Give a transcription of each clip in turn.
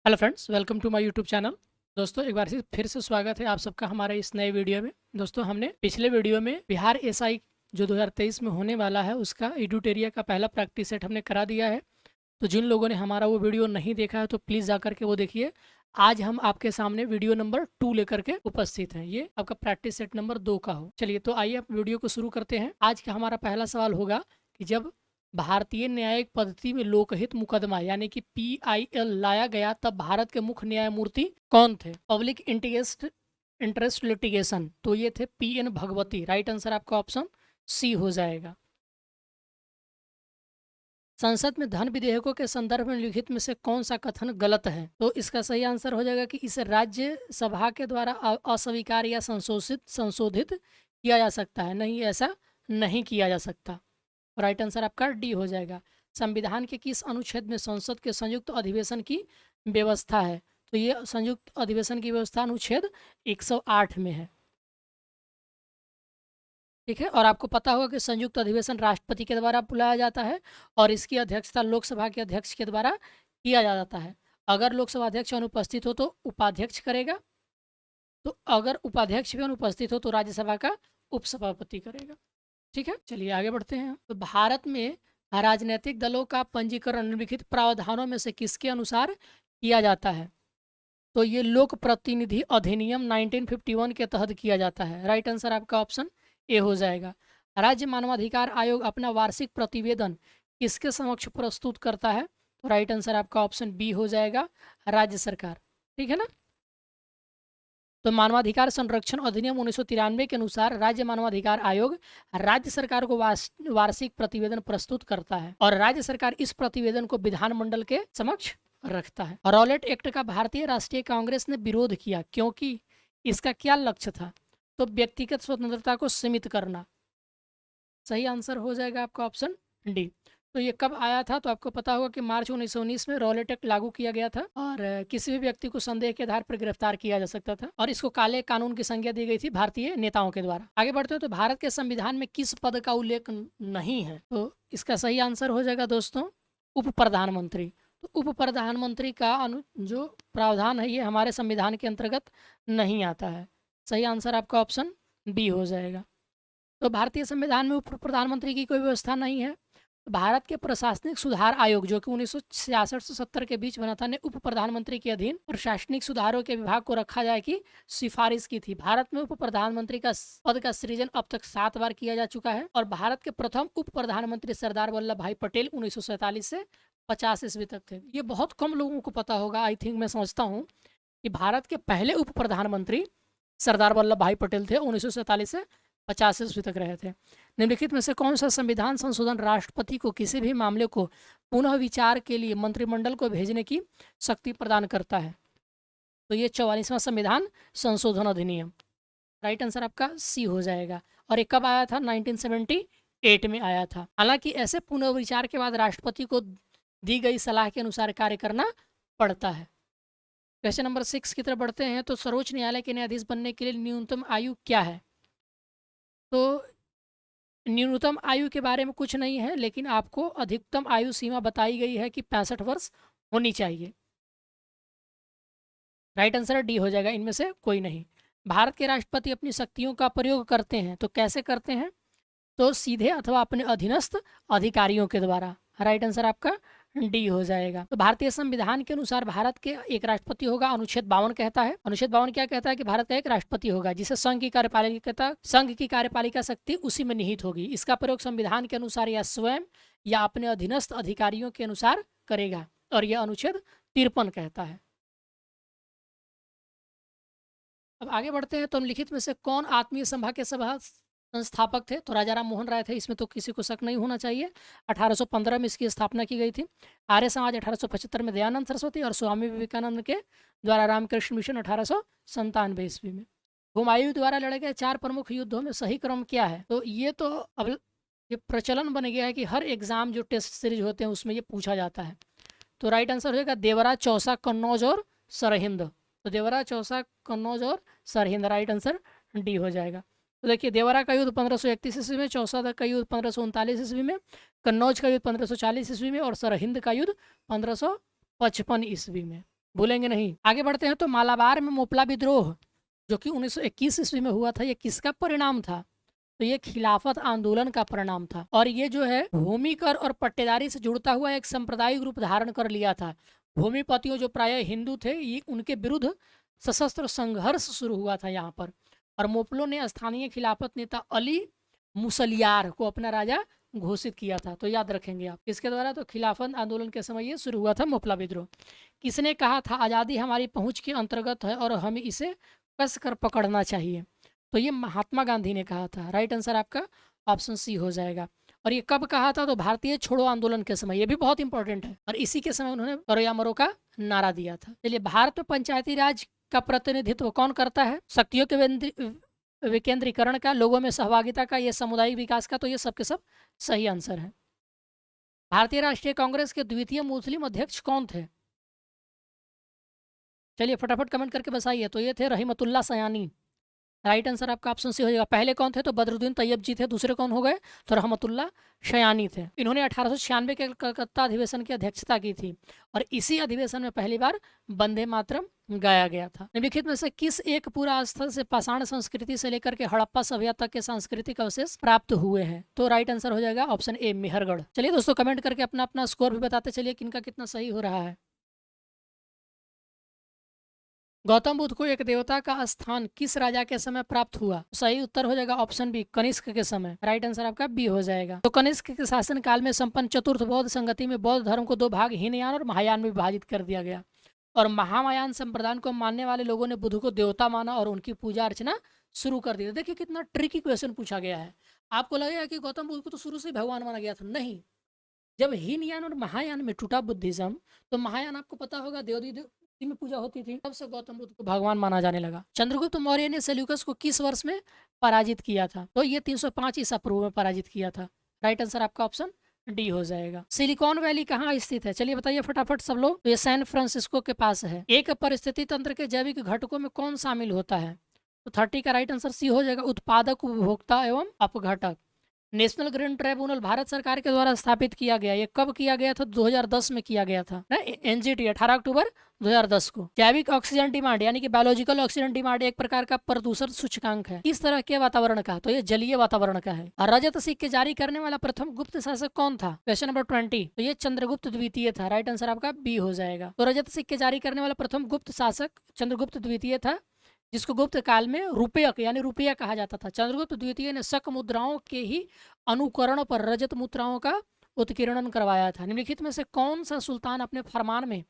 Hello friends, welcome to my YouTube channel. दोस्तों, एक बार फिर से स्वागत है आप सबका हमारे इस नए वीडियो में। दोस्तों, हमने पिछले वीडियो में बिहार एसआई जो 2023 में होने वाला है उसका एडुटेरिया का पहला प्रैक्टिस सेट हमने करा दिया है। तो जिन लोगों ने हमारा वो वीडियो नहीं देखा है तो प्लीज़ जा करके वो देखिए। आज हम आपके सामने वीडियो नंबर 2 लेकर के उपस्थित हैं। ये आपका प्रैक्टिस सेट नंबर 2 का हो। चलिए, तो आइए आप वीडियो को शुरू करते हैं। आज का हमारा पहला सवाल होगा कि जब भारतीय न्यायिक पद्धति में लोकहित मुकदमा यानी कि पीआईएल लाया गया तब भारत के मुख्य न्यायमूर्ति कौन थे? पब्लिक इंटरेस्ट इंटरेस्ट लिटिगेशन, तो ये थे पीएन भगवती। राइट आंसर आपका ऑप्शन सी हो जाएगा। संसद में धन विधेयकों के संदर्भ में लिखित में से कौन सा कथन गलत है? तो इसका सही आंसर हो जाएगा कि इसे राज्य सभा के द्वारा अस्वीकार या संशोधित संशोधित किया जा सकता है। नहीं, ऐसा नहीं किया जा सकता। राइट आंसर आपका डी हो जाएगा। संविधान के किस अनुच्छेद में संसद के संयुक्त अधिवेशन की व्यवस्था है? तो ये संयुक्त अधिवेशन की व्यवस्था अनुच्छेद 108 में है। ठीक है, और आपको पता होगा कि संयुक्त अधिवेशन राष्ट्रपति के द्वारा बुलाया जाता है और इसकी अध्यक्षता लोकसभा के अध्यक्ष के द्वारा किया जाता है। अगर लोकसभा अध्यक्ष अनुपस्थित हो तो उपाध्यक्ष करेगा, तो अगर उपाध्यक्ष भी अनुपस्थित हो तो राज्यसभा का उपसभापति करेगा। ठीक है, चलिए आगे बढ़ते हैं। तो भारत में राजनीतिक दलों का पंजीकरण निम्नलिखित प्रावधानों में से किसके अनुसार किया जाता है? तो ये लोक प्रतिनिधि अधिनियम 1951 के तहत किया जाता है। राइट आंसर आपका ऑप्शन ए हो जाएगा। राज्य मानवाधिकार आयोग अपना वार्षिक प्रतिवेदन किसके समक्ष प्रस्तुत करता है? तो राइट आंसर आपका ऑप्शन बी हो जाएगा, राज्य सरकार। ठीक है ना। तो मानवाधिकार संरक्षण अधिनियम 1993 के अनुसार राज्य मानवाधिकार आयोग राज्य सरकार को वार्षिक प्रतिवेदन प्रस्तुत करता है और राज्य सरकार इस प्रतिवेदन को विधानमंडल के समक्ष रखता है। रॉलेट एक्ट का भारतीय राष्ट्रीय कांग्रेस ने विरोध किया क्योंकि इसका क्या लक्ष्य था? तो व्यक्तिगत स्वतंत्रता को सीमित करना। सही आंसर हो जाएगा आपका ऑप्शन डी। तो ये कब आया था? तो आपको पता होगा कि मार्च 1919 में रॉलेट एक्ट लागू किया गया था और किसी भी व्यक्ति को संदेह के आधार पर गिरफ्तार किया जा सकता था और इसको काले कानून की संज्ञा दी गई थी भारतीय नेताओं के द्वारा। आगे बढ़ते हैं। तो भारत के संविधान में किस पद का उल्लेख नहीं है? तो इसका सही आंसर हो जाएगा दोस्तों, उप प्रधानमंत्री। तो उप प्रधानमंत्री का जो प्रावधान है ये हमारे संविधान के अंतर्गत नहीं आता है। सही आंसर आपका ऑप्शन बी हो जाएगा। तो भारतीय संविधान में उप प्रधानमंत्री की कोई व्यवस्था नहीं है। भारत के प्रशासनिक सुधार आयोग जो कि 1966 से 70 के बीच बना था ने उप प्रधानमंत्री के अधीन प्रशासनिक सुधारों के विभाग को रखा जाए की सिफारिश की थी। भारत में उप प्रधानमंत्री का पद का सृजन अब तक 7 बार किया जा चुका है और भारत के प्रथम उप प्रधानमंत्री सरदार वल्लभ भाई पटेल 1947 से 50 ईस्वी तक थे। ये बहुत कम लोगों को पता होगा। आई थिंक, मैं समझता हूँ कि भारत के पहले उप प्रधानमंत्री सरदार वल्लभ भाई पटेल थे, 1947 से 50 ईस्वी तक रहे थे। निम्नलिखित में से कौन सा संविधान संशोधन राष्ट्रपति को किसी भी मामले को पुनः विचार के लिए मंत्रिमंडल को भेजने की शक्ति प्रदान करता है? तो ये 44वां संविधान संशोधन अधिनियम। राइट आंसर आपका सी हो जाएगा। और ये कब आया था? 1978 में आया था। हालांकि ऐसे पुनर्विचार के बाद राष्ट्रपति को दी गई सलाह के अनुसार कार्य करना पड़ता है। क्वेश्चन नंबर 6 की तरफ बढ़ते हैं। तो सर्वोच्च न्यायालय के न्यायाधीश बनने के लिए न्यूनतम आयु क्या है? तो न्यूनतम आयु के बारे में कुछ नहीं है, लेकिन आपको अधिकतम आयु सीमा बताई गई है कि 65 वर्ष होनी चाहिए। राइट आंसर डी हो जाएगा, इनमें से कोई नहीं। भारत के राष्ट्रपति अपनी शक्तियों का प्रयोग करते हैं, तो कैसे करते हैं? तो सीधे अथवा अपने अधीनस्थ अधिकारियों के द्वारा। राइट आंसर आपका डी हो जाएगा। तो भारतीय संविधान के अनुसार भारत के एक राष्ट्रपति होगा। अनुच्छेद 52 कहता है, अनुच्छेद 52 क्या कहता है कि भारत का एक राष्ट्रपति होगा जिसे संघ की कार्यपालिका शक्ति उसी में निहित होगी। इसका प्रयोग संविधान के अनुसार या स्वयं या अपने अधीनस्थ अधिकारियों के अनुसार करेगा और यह अनुच्छेद 53 कहता है। अब आगे बढ़ते हैं। तो निम्नलिखित में से कौन आत्मीय सभा के सभा संस्थापक थे? तो राजा राम मोहन राय थे, इसमें तो किसी को शक नहीं होना चाहिए। 1815 में इसकी स्थापना की गई थी। आर्य समाज 1875 में दयानंद सरस्वती और स्वामी विवेकानंद के द्वारा रामकृष्ण मिशन 1897 ईस्वी में। हुमायूं द्वारा लड़े गए 4 प्रमुख युद्धों में सही क्रम क्या है? तो ये तो अब ये प्रचलन बन गया है कि हर एग्जाम जो टेस्ट सीरीज होते हैं उसमें ये पूछा जाता है। तो राइट आंसर हो जाएगा देवरा, चौसा, कन्नौज और सरहिंद। तो देवरा, चौसा, कन्नौज और सरहिंद। राइट आंसर डी हो जाएगा। तो देखिए, देवरा का युद्ध 1531 ईस्वी में, चौसा का युद्ध 1539 ईस्वी में, कन्नौज का युद्ध 1540 ईस्वी में और सरहिंद का युद्ध 1555 ईस्वी में। भूलेंगे नहीं। आगे बढ़ते हैं तो मालाबार में मोपला विद्रोह जो कि 1921 ईस्वी में हुआ था, ये किसका परिणाम था? तो ये खिलाफत आंदोलन का परिणाम था और ये जो है भूमिकर और पट्टेदारी से जुड़ता हुआ एक सांप्रदायिक रूप धारण कर लिया था। भूमिपतियों जो प्राय हिंदू थे, ये उनके विरुद्ध सशस्त्र संघर्ष शुरू हुआ था यहाँ पर। और मोपलों ने स्थानीय खिलाफत नेता अली मुसलियार को अपना राजा घोषित किया था। तो याद रखेंगे आप इसके द्वारा। तो खिलाफत आंदोलन के समय ये शुरू हुआ था मोपला विद्रोह। किसने कहा था आज़ादी हमारी पहुंच के अंतर्गत है और हमें इसे कस कर पकड़ना चाहिए? तो ये महात्मा गांधी ने कहा था। राइट आंसर आपका ऑप्शन सी हो जाएगा। और ये कब कहा था? तो भारतीय छोड़ो आंदोलन के समय। ये भी बहुत इंपॉर्टेंट है और इसी के समय उन्होंने करो या मरो का नारा दिया था। चलिए, भारत में पंचायती राज का प्रतिनिधित्व कौन करता है? शक्तियों के विकेंद्रीकरण का, लोगों में सहभागिता का, ये सामुदायिक विकास का। तो ये सब के सब सही आंसर है। भारतीय राष्ट्रीय कांग्रेस के द्वितीय मुस्लिम अध्यक्ष कौन थे? चलिए फटाफट कमेंट करके बताइए। तो ये थे रहीमतुल्लाह सयानी। राइट आंसर आपका ऑप्शन सी हो जाएगा। पहले कौन थे? तो बदरुद्दीन तैयब जी थे। दूसरे कौन हो गए? तो रहमतुल्लाह शयानी थे। इन्होंने 1896 के कलकत्ता अधिवेशन की अध्यक्षता की थी और इसी अधिवेशन में पहली बार वंदे मातरम गाया गया था। निम्नलिखित में से किस एक पूरा स्थल से पाषाण संस्कृति से लेकर के हड़प्पा सभ्यता तक के सांस्कृतिक अवशेष प्राप्त हुए हैं? तो राइट आंसर हो जाएगा ऑप्शन ए, मेहरगढ़। चलिए दोस्तों, कमेंट करके अपना अपना स्कोर भी बताते चलिए किनका कितना सही हो रहा है। गौतम बुद्ध को एक देवता का स्थान किस राजा के समय प्राप्त हुआ? सही उत्तर हो जाएगा ऑप्शन बी, कनिष्क के समय। राइट आंसर आपका बी हो जाएगा। तो कनिष्क के शासन काल में संपन्न चतुर्थ बौद्ध संगति में बौद्ध धर्म को दो भाग, हीनयान और महायान में विभाजित कर दिया गया और महायान संप्रदाय को मानने वाले लोगों ने बुद्ध को देवता माना और उनकी पूजा अर्चना शुरू कर दी। देखिए कितना ट्रिकी क्वेश्चन पूछा गया है। आपको लगेगा कि गौतम बुद्ध को तो शुरू से भगवान माना गया था। नहीं, जब हीनयान और महायान में टूटा बुद्धिज्म, तो महायान आपको पता होगा देवी में पूजा होती थी, तब से गौतम बुद्ध को भगवान माना जाने लगा। चंद्रगुप्त मौर्य ने सेल्यूकस को किस वर्ष में पराजित किया था? तो ये 305 ईसा पूर्व में पराजित किया था। राइट आंसर आपका ऑप्शन डी हो जाएगा। सिलिकॉन वैली कहाँ स्थित है? चलिए बताइए फटाफट सब लोग। तो ये सैन फ्रांसिस्को के पास है। एक परिस्थिति तंत्र के जैविक घटकों में कौन शामिल होता है? तो 30 का राइट आंसर सी हो जाएगा, उत्पादक, उपभोक्ता एवं अपघटक। नेशनल ग्रीन ट्रिब्यूनल भारत सरकार के द्वारा स्थापित किया गया। ये कब किया गया था? 2010 में किया गया था ना, एनजीटी 18 अक्टूबर 2010 को। जैविक ऑक्सीजन डिमांड यानी कि बायोलॉजिकल ऑक्सीजन डिमांड एक प्रकार का प्रदूषण सूचकांक है। किस तरह के वातावरण का? तो ये जलीय वातावरण का है। और रजत सिक्के जारी करने वाला प्रथम गुप्त शासक कौन था? Question number 20। तो ये चंद्रगुप्त द्वितीय था। राइट आंसर आपका बी हो जाएगा। तो रजत सिक्के जारी करने वाला प्रथम गुप्त शासक चंद्रगुप्त द्वितीय था, जिसको गुप्त काल में रुपयक यानी रुपया कहा जाता था। चंद्रगुप्त द्वितीय ने शक मुद्राओं के ही अनुकरण पर रजत मुद्राओं का उत्कीर्णन करवाया था। निम्नलिखित में से कौन सा सुल्तान अपने फरमान में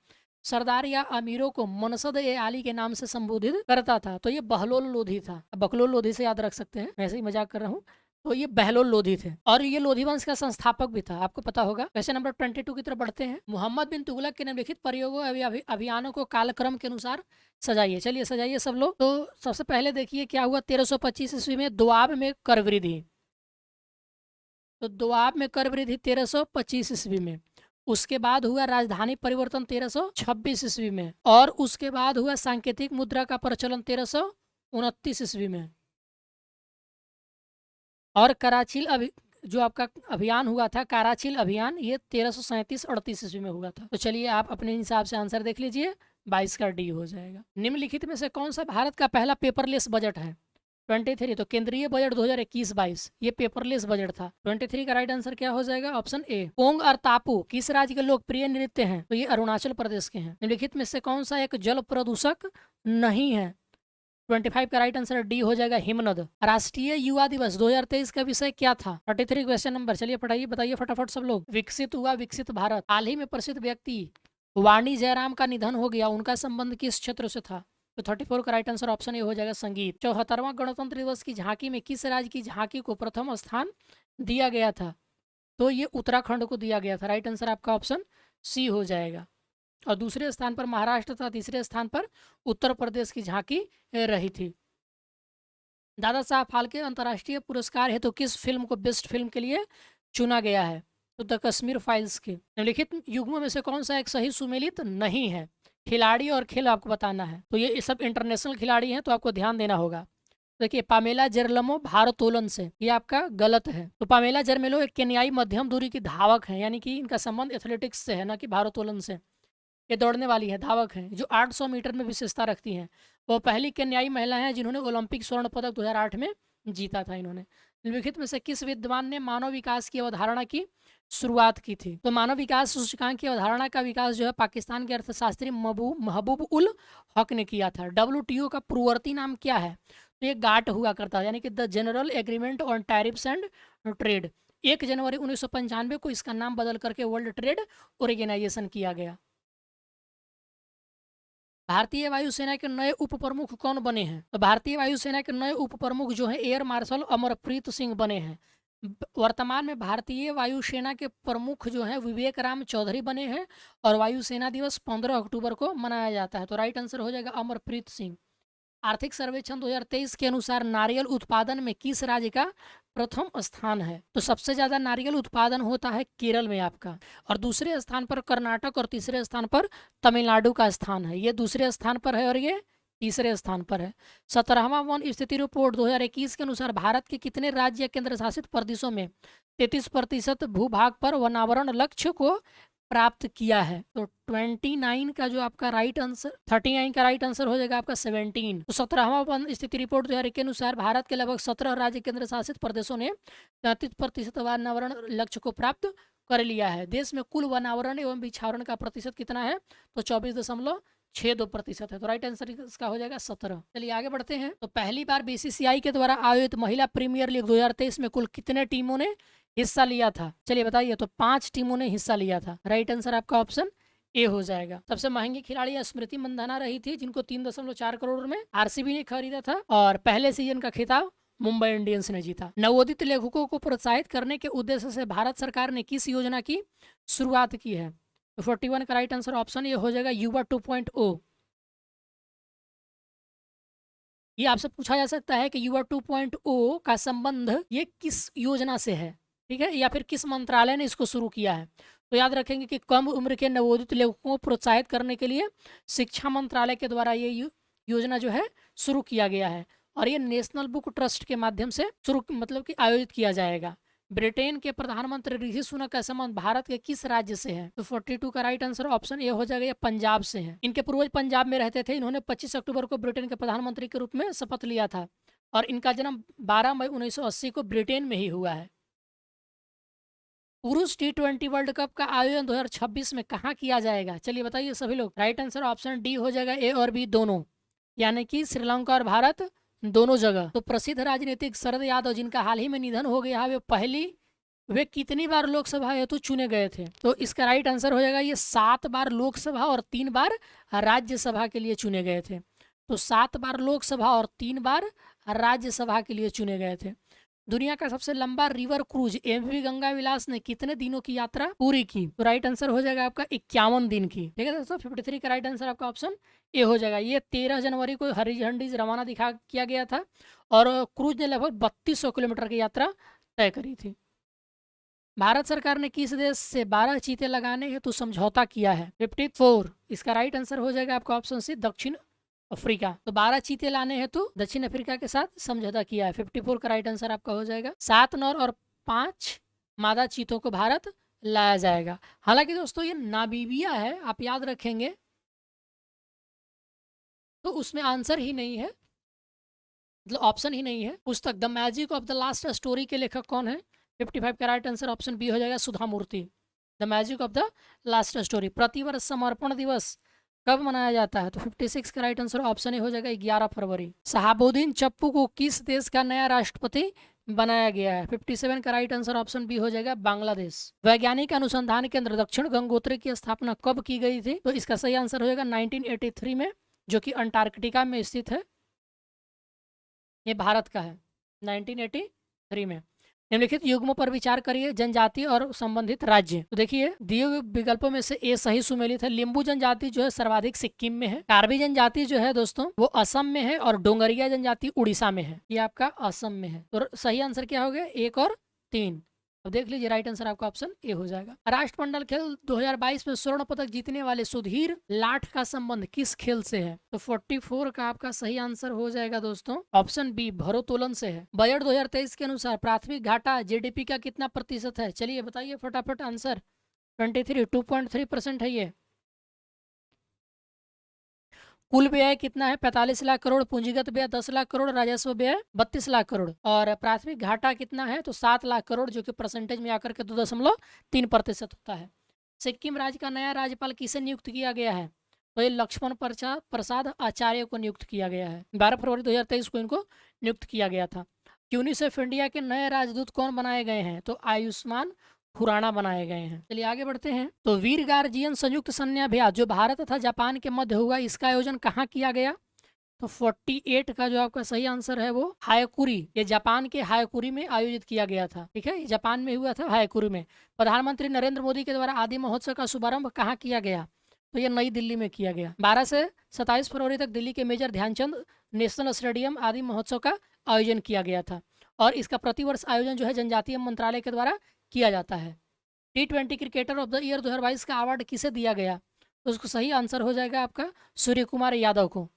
सरदार या अमीरों को मनसद ए आली के नाम से संबोधित करता था? तो ये बहलोल लोधी था। बकलोल लोधी से याद रख सकते हैं, वैसे ही मजाक कर रहा हूँ। तो ये बहलोल लोधी थे और ये लोधी वंश का संस्थापक भी था, आपको पता होगा। क्वेश्चन नंबर 22 की तरफ बढ़ते हैं। मोहम्मद बिन तुगलक के निम्नलिखित प्रयोगों अभियानों को कालक्रम के अनुसार सजाइए। चलिए सजाइए सब लोग। तो सबसे पहले देखिए क्या हुआ 1325 ईस्वी में दोआब में कर वृद्धि। तो दोआब में कर वृद्धि 1325 ईस्वी में। उसके बाद हुआ राजधानी परिवर्तन 1326 ईस्वी में और उसके बाद हुआ सांकेतिक मुद्रा का प्रचलन 1329 ईस्वी में। और कराचील जो आपका अभियान हुआ था, काराचील अभियान, ये 1337-38 ईस्वी में हुआ था। तो चलिए आप अपने हिसाब से आंसर देख लीजिए। 22 का डी हो जाएगा। निम्नलिखित में से कौन सा भारत का पहला पेपरलेस बजट है? 23। तो केंद्रीय बजट 2021-22 ये पेपरलेस बजट था। 23 का राइट आंसर क्या हो जाएगा? Option A. पोंग और तापू किस राज्य के लोकप्रिय नृत्य हैं? तो ये अरुणाचल प्रदेश के हैं। निम्नलिखित में से कौन सा एक जल प्रदूषक नहीं है? 25 का राइट आंसर डी हो जाएगा, हिमनद। राष्ट्रीय युवा दिवस 2023 का विषय क्या था? 33 क्वेश्चन नंबर। चलिए बताइए फटाफट सब लोग। विकसित हुआ विकसित भारत। हाल ही में प्रसिद्ध व्यक्ति वाणी जयराम का निधन हो गया, उनका संबंध किस क्षेत्र से था? तो 34 का राइट आंसर ऑप्शन ए हो जाएगा, संगीत। 74वां गणतंत्र दिवस की झांकी में किस राज्य की झांकी को प्रथम स्थान दिया गया था? तो ये उत्तराखंड को दिया गया था। राइट आंसर आपका ऑप्शन सी हो जाएगा। और दूसरे स्थान पर महाराष्ट्र था, तीसरे स्थान पर उत्तर प्रदेश की झांकी रही थी। दादा साहब फाल्के अंतर्राष्ट्रीय पुरस्कार है तो किस फिल्म को बेस्ट फिल्म के लिए चुना गया है? तो द कश्मीर फाइल्स के। निम्नलिखित युग्मों में से कौन सा एक सही सुमेलित नहीं है? खिलाड़ी और खेल आपको बताना है। तो ये सब इंटरनेशनल खिलाड़ी हैं, तो आपको ध्यान देना होगा। देखिए पामेला जेरलमो भारोत्तोलन से, ये आपका गलत है। तो पामेला जेरमेलो एक केन्याई मध्यम दूरी की धावक है, यानी कि इनका संबंध एथलेटिक्स से है, ना कि भारोत्तोलन से। ये दौड़ने वाली है, धावक हैं, जो 800 मीटर में विशेषता रखती हैं। वो पहली केन्याई महिला हैं जिन्होंने ओलंपिक स्वर्ण पदक 2008 में जीता था इन्होंने। निम्नलिखित में से किस विद्वान ने मानव विकास की अवधारणा की शुरुआत की थी? तो मानव विकास सूचकांक की अवधारणा का विकास जो है पाकिस्तान के अर्थशास्त्री महबूब उल हक ने किया था। WTO का पूर्ववर्ती नाम क्या है? तो ये गाट हुआ करता है, यानी कि the general agreement on tariffs and trade. 1 जनवरी 1995 को इसका नाम बदल करके वर्ल्ड ट्रेड ऑर्गेनाइजेशन किया गया। भारतीय वायुसेना के नए उप प्रमुख कौन बने हैं? तो भारतीय वायुसेना के नए उप प्रमुख जो है एयर मार्शल अमरप्रीत सिंह बने हैं। वर्तमान में भारतीय वायुसेना के प्रमुख जो है विवेक राम चौधरी बने हैं और वायुसेना दिवस 15 अक्टूबर को मनाया जाता है। तो राइट आंसर हो जाएगा अमरप्रीत सिंह। आर्थिक सर्वेक्षण 2023 के अनुसार नारियल उत्पादन में किस राज्य का प्रथम स्थान है? तो सबसे ज्यादा नारियल उत्पादन होता है केरल में आपका, और दूसरे स्थान पर कर्नाटक और तीसरे स्थान पर तमिलनाडु का स्थान है। ये दूसरे स्थान पर है और ये तीसरे स्थान पर है। 17वां वन स्थिति रिपोर्ट 2021 के अनुसार भारत के कितने राज्य या केंद्र शासित प्रदेशों में 33% भूभाग पर वनावरण लक्ष्य को प्राप्त किया है? तो 29 का जो आपका राइट आंसर, 39 का राइट आंसर हो जाएगा आपका 17। तो 17वां वन स्थिति रिपोर्ट 2001 के अनुसार भारत के लगभग 17 राज्य केंद्र शासित प्रदेशों ने 33% वनावरण लक्ष्य को प्राप्त कर लिया है। देश में कुल वनावरण एवं वृक्षावरण का प्रतिशत कितना है? तो 24.62% है। तो राइट आंसर इसका हो जाएगा 17। चलिए आगे बढ़ते हैं। तो पहली बार BCCI के द्वारा आयोजित महिला प्रीमियर लीग 2023 में कुल कितने टीमों ने हिस्सा लिया था? चलिए बताइए। तो 5 टीमों ने हिस्सा लिया था। राइट आंसर आपका ऑप्शन ए हो जाएगा। सबसे महंगी खिलाड़ी स्मृति मंधाना रही थी, जिनको 3.4 करोड़ में RCB ने खरीदा था, और पहले सीजन का खिताब मुंबई इंडियंस ने जीता। नवोदित लेखकों को प्रोत्साहित करने के उद्देश्य से भारत सरकार ने किस योजना की शुरुआत की है? तो 41 का राइट आंसर ऑप्शन ये हो जाएगा युवा 2.0। ये आपसे पूछा जा सकता है कि युवा 2.0 का संबंध ये किस योजना से है, ठीक है, या फिर किस मंत्रालय ने इसको शुरू किया है? तो याद रखेंगे कि कम उम्र के नवोदित लेखकों को प्रोत्साहित करने के लिए शिक्षा मंत्रालय के द्वारा ये योजना जो है शुरू किया गया है, और ये नेशनल बुक ट्रस्ट के माध्यम से शुरू मतलब कि आयोजित किया जाएगा। ब्रिटेन के प्रधानमंत्री ऋषि सुनक का संबंध भारत के किस राज्य से है? तो 42 का राइट आंसर ऑप्शन ए हो जाएगा, ये पंजाब से है। इनके पूर्वज पंजाब में रहते थे। इन्होंने 25 अक्टूबर को ब्रिटेन के प्रधानमंत्री के रूप में शपथ लिया था, और इनका जन्म 12 मई 1980 को ब्रिटेन में ही हुआ है। पुरुष T20 वर्ल्ड कप का आयोजन 2026 में कहाँ किया जाएगा? चलिए बताइए सभी लोग। राइट आंसर ऑप्शन डी हो जाएगा, ए और बी दोनों, यानी कि श्रीलंका और भारत दोनों जगह। तो प्रसिद्ध राजनीतिक शरद यादव, जिनका हाल ही में निधन हो गया, वे कितनी बार लोकसभा हेतु चुने गए थे? तो इसका राइट आंसर हो जाएगा ये 7 बार लोकसभा और 3 बार राज्यसभा के लिए चुने गए थे। तो 7 बार लोकसभा और 3 बार राज्यसभा के लिए चुने गए थे। दुनिया का सबसे लंबा रिवर क्रूज MV गंगा विलास ने कितने दिनों की यात्रा पूरी की? तो राइट आंसर हो जाएगा आपका 51 दिन की। ठीक है दोस्तों, 53 का राइट आंसर आपका ऑप्शन ए हो जाएगा। ये 13 जनवरी को हरी झंडी रवाना किया गया था, और क्रूज ने लगभग 3200 किलोमीटर की यात्रा तय करी थी। भारत सरकार ने किस देश से 12 चीते लगाने हेतु समझौता किया है? 54। इसका राइट आंसर हो जाएगा आपका ऑप्शन सी, दक्षिण अफ्रीका। तो 12 चीते लाने हेतु दक्षिण अफ्रीका के साथ समझौता किया है। 54 का राइट आंसर आपका हो जाएगा। 7 नर और 5 मादा चीतों को भारत लाया जाएगा। हालांकि दोस्तों ये नामीबिया है, आप याद रखेंगे, तो उसमें आंसर ही नहीं है, मतलब ऑप्शन ही नहीं है। पुस्तक the magic of the last story के लेखक कौन है? 55 का राइट आंसर ऑप्शन बी हो जाएगा, Sudha Murty. The magic of the last story. प्रतिवर्ष समर्पण दिवस कब मनाया जाता है? तो 56 का राइट आंसर ऑप्शन ए हो जाएगा, 11 फरवरी। शहाबुद्दीन चप्पू को किस देश का नया राष्ट्रपति बनाया गया है? 57 का राइट आंसर ऑप्शन बी हो जाएगा, बांग्लादेश। वैज्ञानिक अनुसंधान केंद्र दक्षिण गंगोत्री की स्थापना कब की गई थी? तो इसका सही आंसर हो जाएगा 1983 में, जो कि अंटार्कटिका में स्थित है। ये भारत का है, 1983 में। निम्नलिखित युग्मों पर विचार करिए, जनजाति और संबंधित राज्य। तो देखिए दिए हुए विकल्पों में से ए सही सुमेलित है। लिंबू जनजाति जो है सर्वाधिक सिक्किम में है। कार्बी जनजाति जो है दोस्तों वो असम में है, और डोंगरिया जनजाति उड़ीसा में है। ये आपका असम में है। तो सही आंसर क्या हो गया? 1 और 3। अब देख लीजिए, राइट आंसर आपका ऑप्शन ए हो जाएगा। राष्ट्रमंडल खेल 2022 में स्वर्ण पदक जीतने वाले सुधीर लाठ का संबंध किस खेल से है? तो 44 का आपका सही आंसर हो जाएगा दोस्तों, ऑप्शन बी, भारोत्तोलन से है। बजट 2023 के अनुसार प्राथमिक घाटा GDP का कितना प्रतिशत है? चलिए बताइए फटाफट आंसर। 23, 2.3% है ये। कुल व्यय कितना है? 45 लाख करोड़, पूंजीगत व्यय 10 लाख करोड़, राजस्व व्यय 32 लाख करोड़, और प्राथमिक घाटा कितना है? तो 7 लाख करोड़, जो कि परसेंटेज में आकर के 2.3% होता है। सिक्किम राज्य का नया राज्यपाल किसे नियुक्त किया गया है? तो ये लक्ष्मण प्रसाद आचार्य को नियुक्त किया गया है। 12 फरवरी 2023 को इनको नियुक्त किया गया था। यूनिसेफ इंडिया के नए राजदूत कौन बनाए गए हैं? तो आयुष्मान खुराना बनाए गए हैं। चलिए आगे बढ़ते हैं। तो वीर गार्जियन संयुक्त सैन्याभ्यास जो भारत तथा जापान के मध्य हुआ, इसका आयोजन कहाँ किया गया? तो 48 का जो आपका सही आंसर है वो हायकुरी, ये जापान के हायकुरी में आयोजित किया गया था। ठीक है, ये जापान में हुआ था, हायकुरी में। प्रधानमंत्री नरेंद्र मोदी के द्वारा आदि महोत्सव का शुभारंभ कहाँ किया गया? तो ये नई दिल्ली में किया गया। 12 से 27 फरवरी तक दिल्ली के मेजर ध्यानचंद नेशनल स्टेडियम आदि महोत्सव का आयोजन किया गया था, और इसका प्रतिवर्ष आयोजन जो है जनजातीय मंत्रालय के द्वारा किया जाता है। T20 cricketer of the year 2022 का अवार्ड किसे दिया गया? तो उसको सही आंसर हो जाएगा आपका सूर्य कुमार यादव को।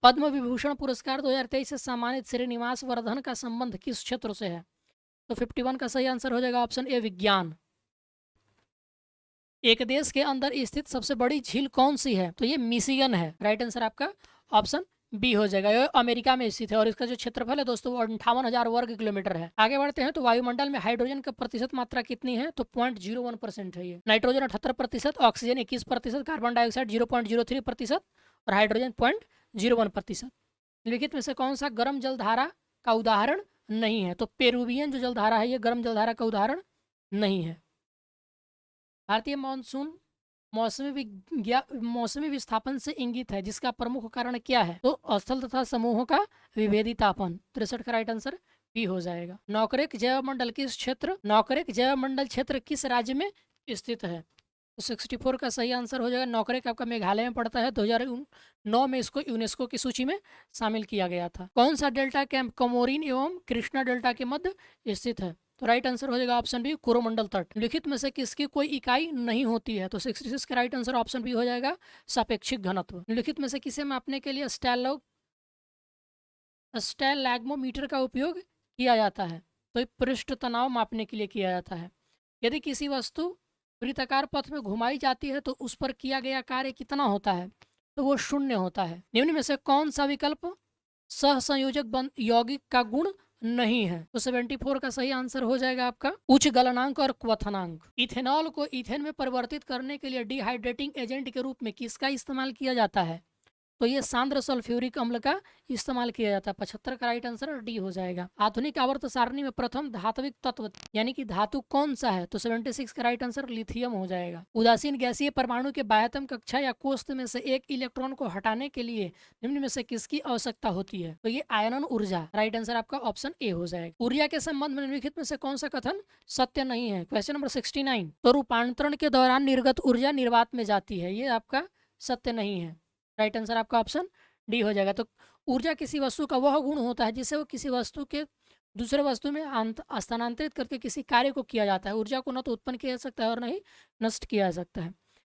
पद्म विभूषण पुरस्कार 2023 से सम्मानित श्रीनिवास वर्धन का संबंध किस क्षेत्र से है? तो 51 का सही आंसर हो जाएगा ऑप्शन ए विज्ञान। एक देश के अंदर स्थित सबसे बड़ी झील कौन सी है? तो ये मिशिगन है। राइट आंसर आपका ऑप्शन बी हो जाएगा। ये अमेरिका में स्थित है, और इसका जो क्षेत्रफल है दोस्तों वो 58,000 वर्ग किलोमीटर है। आगे बढ़ते हैं। तो वायुमंडल में हाइड्रोजन का प्रतिशत मात्रा कितनी है? तो 0.01% है ये। नाइट्रोजन 78%, ऑक्सीजन 21%, कार्बन डाइऑक्साइड 0.03% और हाइड्रोजन 0.01%। निम्नलिखित में से कौन सा गर्म जलधारा का उदाहरण नहीं है? तो पेरुवियन जो जलधारा है ये गर्म जलधारा का उदाहरण नहीं है। भारतीय मानसून मौसमी विस्थापन से इंगित है, जिसका प्रमुख कारण क्या है? तो स्थल तथा समूहों का विभेदी तापन। 63 का राइट आंसर बी हो जाएगा। नौकरेक जैवमंडल क्षेत्र किस राज्य में स्थित है? तो 64 का सही आंसर हो जाएगा। नौकरेक आपका मेघालय में पड़ता है। 2009 में इसको यूनेस्को की सूची में शामिल किया गया था। कौन सा डेल्टा कैंप कोमोरिन एवं कृष्णा डेल्टा के मध्य स्थित है? तो राइट आंसर हो जाएगा ऑप्शन बी कोरोमंडल तट। लिखित में से किसकी कोई इकाई नहीं होती है? तो 66 का राइट आंसर ऑप्शन बी हो जाएगा सापेक्षिक घनत्व। लिखित में से किसे मापने के लिए स्टैलैग्मोमीटर का उपयोग किया जाता है? तो पृष्ठ तनाव मापने के लिए किया जाता है। यदि किसी वस्तु वृत्ताकार पथ में घुमाई जाती है तो उस पर किया गया कार्य कितना होता है? तो वो 0 होता है। निम्न में से कौन सा विकल्प सहसंयोजक यौगिक का गुण नहीं है? तो 74 का सही आंसर हो जाएगा आपका उच्च गलनांक और क्वथनांक। इथेनॉल को ईथेन में परिवर्तित करने के लिए डिहाइड्रेटिंग एजेंट के रूप में किसका इस्तेमाल किया जाता है? तो ये सांद्र सल्फ्यूरिक अम्ल का इस्तेमाल किया जाता है। 75 का राइट आंसर डी हो जाएगा। आधुनिक आवर्त सारणी में प्रथम धात्विक तत्व यानी कि धातु कौन सा है? तो 76 का राइट आंसर लिथियम हो जाएगा। उदासीन गैसीय परमाणु के बाह्यतम कक्षा या कोष्ठ में से एक इलेक्ट्रॉन को हटाने के लिए निम्न में से किसकी आवश्यकता होती है? तो ये आयनन ऊर्जा। राइट आंसर आपका ऑप्शन ए हो जाएगा। ऊर्जा के संबंध में निम्नलिखित में से कौन सा कथन सत्य नहीं है? Question number 69। तो रूपांतरण के दौरान निर्गत ऊर्जा निर्वात में जाती है, ये आपका सत्य नहीं है। राइट आंसर आपका ऑप्शन डी हो जाएगा। तो ऊर्जा किसी वस्तु का वह गुण होता है जिससे वो किसी वस्तु के दूसरे वस्तु में स्थानांतरित करके किसी कार्य को किया जाता है। ऊर्जा को न तो उत्पन्न किया जा सकता है और न ही नष्ट किया जा सकता है।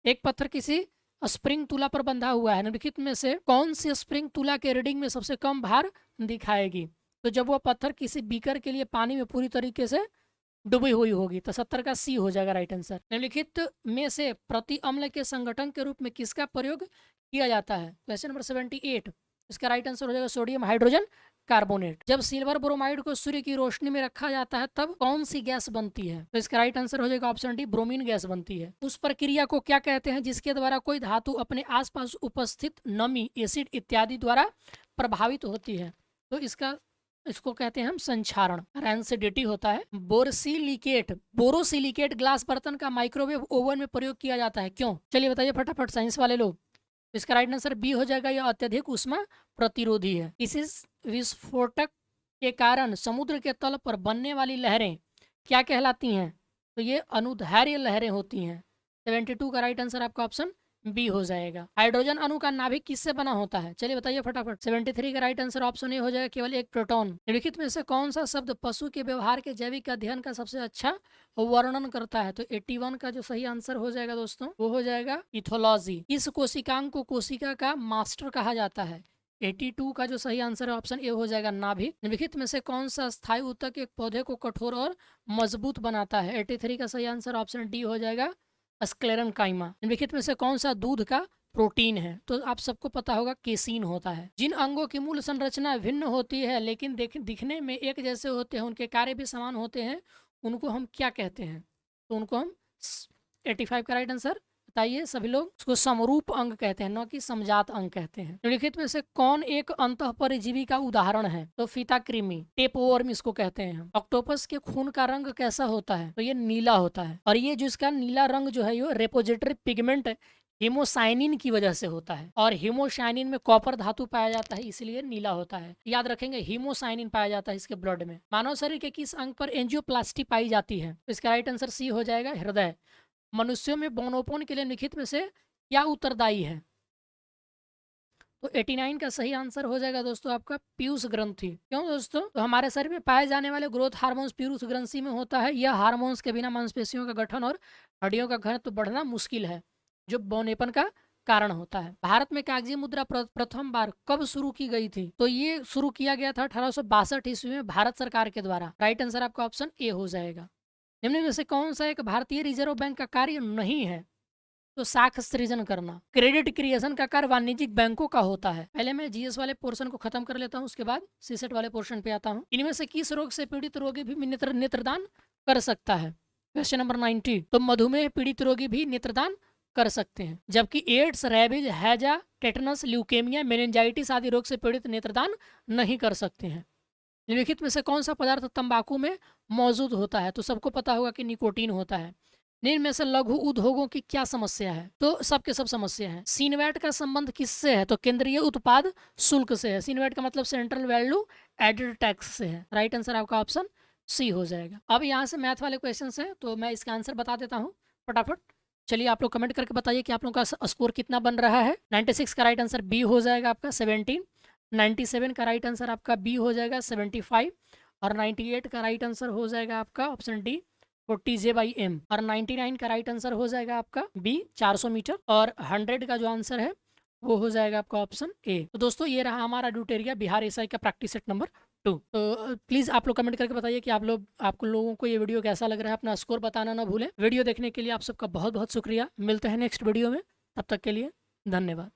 एक पत्थर किसी स्प्रिंग तुला पर बंधा हुआ है। निम्नलिखित में से कौन सी स्प्रिंग तुला के रीडिंग में सबसे कम भार दिखाएगी? तो जब वो पत्थर किसी बीकर के लिए पानी में पूरी तरीके से डूबी हुई होगी। तो 70 का सी हो जाएगा राइट आंसर। निम्नलिखित में से प्रति अम्ल के संगठन के रूप में किसका प्रयोग किया जाता है? Question number 78। इसका राइट आंसर हो जाएगा सोडियम हाइड्रोजन कार्बोनेट। जब सिल्वर ब्रोमाइड को सूर्य की रोशनी में रखा जाता है तब कौन सी गैस बनती है? तो इसका राइट आंसर हो जाएगा ऑप्शन डी ब्रोमीन गैस बनती है। उस प्रक्रिया को क्या कहते हैं जिसके द्वारा कोई धातु अपने आसपास उपस्थित नमी, एसिड इत्यादि द्वारा प्रभावित होती है? तो इसको कहते हैं हम संक्षारण। रेंसिडिटी होता है। बोरोसिलिकेट ग्लास बर्तन का माइक्रोवेव ओवन में प्रयोग किया जाता है, क्यों? चलिए बताइए फटाफट साइंस वाले लोग। इसका राइट आंसर बी हो जाएगा, यह अत्यधिक ऊष्मा प्रतिरोधी है। इस विस्फोटक के कारण समुद्र के तल पर बनने वाली लहरें क्या कहलाती हैं? तो ये अनुदैर्घ्य लहरें होती हैं। 72 का राइट आंसर आपका ऑप्शन बी हो जाएगा। हाइड्रोजन अणु का नाभिक किससे बना होता है? चलिए बताइए फटाफट। 73 का राइट आंसर ऑप्शन ए हो जाएगा, केवल एक प्रोटॉन। निम्नलिखित में से कौन सा शब्द पशु के व्यवहार के जैविक अध्ययन का सबसे अच्छा वर्णन करता है? तो 81 का जो सही आंसर हो जाएगा दोस्तों वो हो जाएगा इथोलॉजी। इस कोशिकांग को कोशिका का मास्टर कहा जाता है। 82 का जो सही आंसर है ऑप्शन ए हो जाएगा नाभिक। निम्नलिखित में से कौन सा स्थायी ऊतक एक पौधे को कठोर और मजबूत बनाता है? 83 का सही आंसर ऑप्शन डी हो जाएगा स्क्लेरनकाइमा। निम्नलिखित में से कौन सा दूध का प्रोटीन है, तो आप सबको पता होगा केसीन होता है। जिन अंगों की मूल संरचना भिन्न होती है लेकिन दिखने में एक जैसे होते हैं, उनके कार्य भी समान होते हैं, उनको हम क्या कहते हैं? तो उनको हम 85 का राइट आंसर बताइए सभी लोग। उसको समरूप अंग कहते हैं, न कि समजात अंग कहते हैं। निम्नलिखित में से कौन एक अंतःपरजीवी का उदाहरण है? तो फीता कृमि, टेपवर्म इसको कहते हैं। ऑक्टोपस के खून का रंग कैसा होता है? तो ये नीला होता है, और ये जो इसका नीला रंग जो है, ये रेपोजिटरी पिगमेंट हीमोसाइनिन की वजह से होता है, और हीमोसाइनिन में कॉपर धातु पाया जाता है, इसलिए नीला होता है। याद रखेंगे, हीमोसाइनिन पाया जाता है इसके ब्लड में। मानव शरीर के किस अंग पर एंजियोप्लास्टी पाई जाती है? तो इसका राइट आंसर सी हो जाएगा, हृदय। मनुष्यों में बोनोपोन के लिए लिखित में से क्या उत्तरदायी है? तो 89 का सही आंसर हो जाएगा दोस्तों आपका पीयूष ग्रंथि। क्यों दोस्तों? तो हमारे शरीर में पाए जाने वाले ग्रोथ हार्मोन्स पीयूष ग्रंथि में होता है। यह हार्मोन्स के बिना मांसपेशियों का गठन और हड्डियों का घनत्व बढ़ना मुश्किल है, जो बौनेपन का कारण होता है। भारत में कागजी मुद्रा प्रथम बार कब शुरू की गई थी? तो ये शुरू किया गया था 1862 ईस्वी में भारत सरकार के द्वारा। राइट आंसर आपका ऑप्शन ए हो जाएगा। निम्न में से कौन सा एक भारतीय रिजर्व बैंक का कार्य नहीं है? तो साख सृजन करना। क्रेडिट क्रिएशन का कार्य वाणिज्यिक बैंकों का होता है। पहले मैं जीएस वाले पोर्शन को खत्म कर लेता हूँ, उसके बाद सीसेट वाले पोर्शन पे आता हूँ। इनमें से किस रोग से पीड़ित रोगी भी नेत्रदान कर सकता है? Question number 90। तो मधुमेह पीड़ित रोगी भी नेत्रदान कर सकते हैं, जबकि एड्स, रेबीज, हैजा, टेटनस, ल्यूकेमिया, मेनिंजाइटिस आदि रोग से पीड़ित नेत्रदान नहीं कर सकते हैं। निम्नलिखित में से कौन सा पदार्थ तंबाकू में मौजूद होता है? तो सबको पता होगा कि निकोटीन होता है। निम्न में से लघु उद्योगों की क्या समस्या है? तो सबके सब समस्या है। सीनवैट का संबंध किससे है? तो केंद्रीय उत्पाद शुल्क से है। सीनवैट का मतलब सेंट्रल वैल्यू एडेड टैक्स से है। राइट आंसर आपका ऑप्शन सी हो जाएगा। अब यहाँ से मैथ वाले क्वेश्चन हैं, तो मैं इसका आंसर बता देता हूँ फटाफट। चलिए आप लोग कमेंट करके बताइए कि आप लोगों का स्कोर कितना बन रहा है। 96 का राइट आंसर बी हो जाएगा आपका 17, 97 का राइट आंसर आपका बी हो जाएगा 75, और 98 का राइट आंसर हो जाएगा आपका ऑप्शन डी 40J/m, और 99 का राइट आंसर हो जाएगा आपका बी 400 मीटर, और 100 का जो आंसर है वो हो जाएगा आपका ऑप्शन ए। तो दोस्तों ये रहा हमारा ड्यूटेरिया बिहार एसआई का प्रैक्टिस सेट नंबर 2। तो प्लीज़ आप लोग कमेंट करके बताइए कि आपको लोगों को ये वीडियो कैसा लग रहा है। अपना स्कोर बताना ना भूलें। वीडियो देखने के लिए आप सबका बहुत बहुत शुक्रिया। मिलते हैं नेक्स्ट वीडियो में, तब तक के लिए धन्यवाद।